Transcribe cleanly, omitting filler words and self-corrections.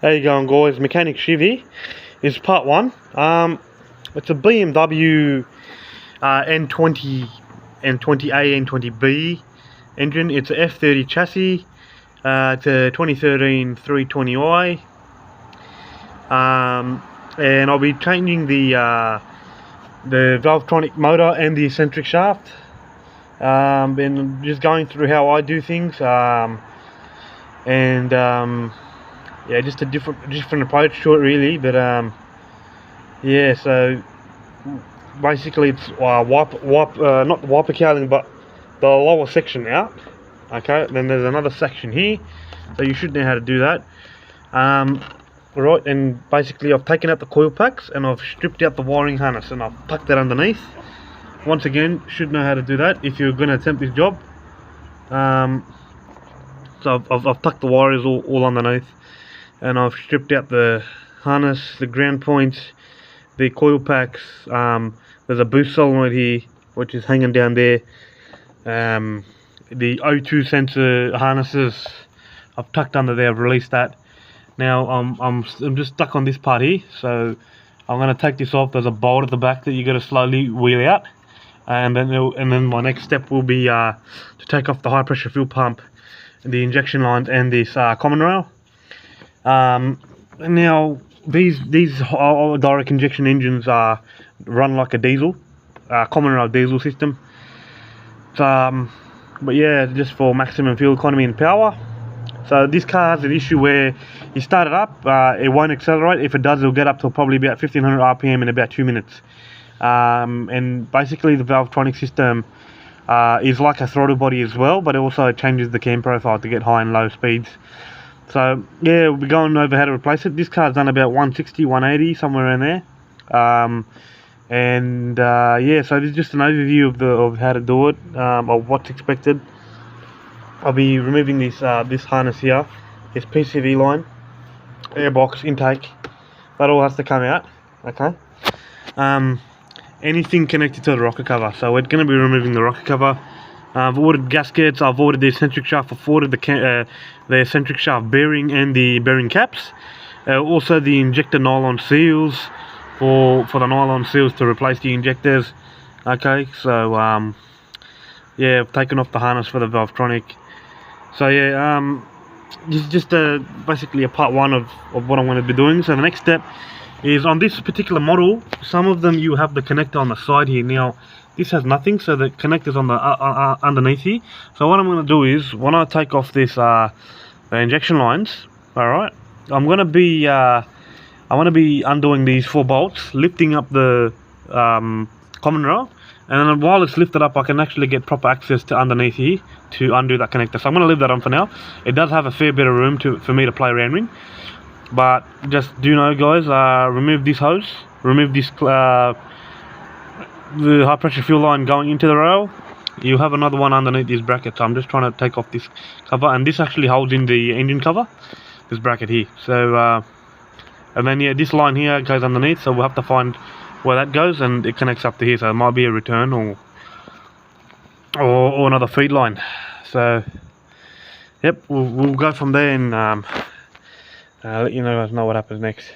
How you going, guys? Mechanic Shiv here. This is part one. It's a BMW n20 n20a n20b engine. It's a F30 chassis. It's a 2013 320i. And I'll be changing the valve Tronic motor and the eccentric shaft. And just going through how I do things. Yeah, just a different approach to it, really. But yeah, so basically it's not the wiper cowling, but the lower section out. Okay, then there's another section here, so you should know how to do that. Right, and basically I've taken out the coil packs and I've stripped out the wiring harness and I've tucked that underneath. Once again, should know how to do that if you're going to attempt this job. So I've tucked the wires all underneath, and I've stripped out the harness, the ground points, the coil packs. There's a boost solenoid here which is hanging down there. The O2 sensor harnesses I've tucked under there. I've released that. Now I'm just stuck on this part here, so I'm going to take this off. There's a bolt at the back that you got to slowly wheel out, and then my next step will be to take off the high pressure fuel pump, the injection lines, and this common rail. Now these direct injection engines run like a diesel, common rail diesel system. But yeah, just for maximum fuel economy and power. So this car has an issue where you start it up, it won't accelerate. If it does, it'll get up to probably about 1500 RPM in about 2 minutes. And basically the valve Tronic system is like a throttle body as well, but it also changes the cam profile to get high and low speeds. So yeah, we'll be going over how to replace it. This car's done about 160, 180, somewhere around there. Yeah, so this is just an overview of how to do it, of what's expected. I'll be removing this harness here, this PCV line, airbox, intake. That all has to come out. Okay. Anything connected to the rocker cover. So we're going to be removing the rocker cover. I've ordered gaskets. I've ordered the eccentric shaft. I've ordered the eccentric shaft bearing and the bearing caps. Also the injector nylon seals for the nylon seals to replace the injectors. Okay, so yeah, I've taken off the harness for the valve Tronic. So yeah, this is just basically a part one of what I'm going to be doing. So the next step is on this particular model. Some of them you have the connector on the side here. Now this has nothing, so the connector's on the underneath here. So what I'm going to do is, when I take off this the injection lines, all right, I'm going to be undoing these 4 bolts, lifting up the common rail, and then while it's lifted up I can actually get proper access to underneath here to undo that connector. So I'm going to leave that on for now. It does have a fair bit of room for me to play around with, but just do know, guys, remove this hose, remove this the high pressure fuel line going into the rail. You have another one underneath this bracket, so I'm just trying to take off this cover, and this actually holds in the engine cover, this bracket here. So and then yeah, this line here goes underneath, so we'll have to find where that goes, and it connects up to here, so it might be a return or another feed line. So yep, we'll go from there and let you guys know what happens next.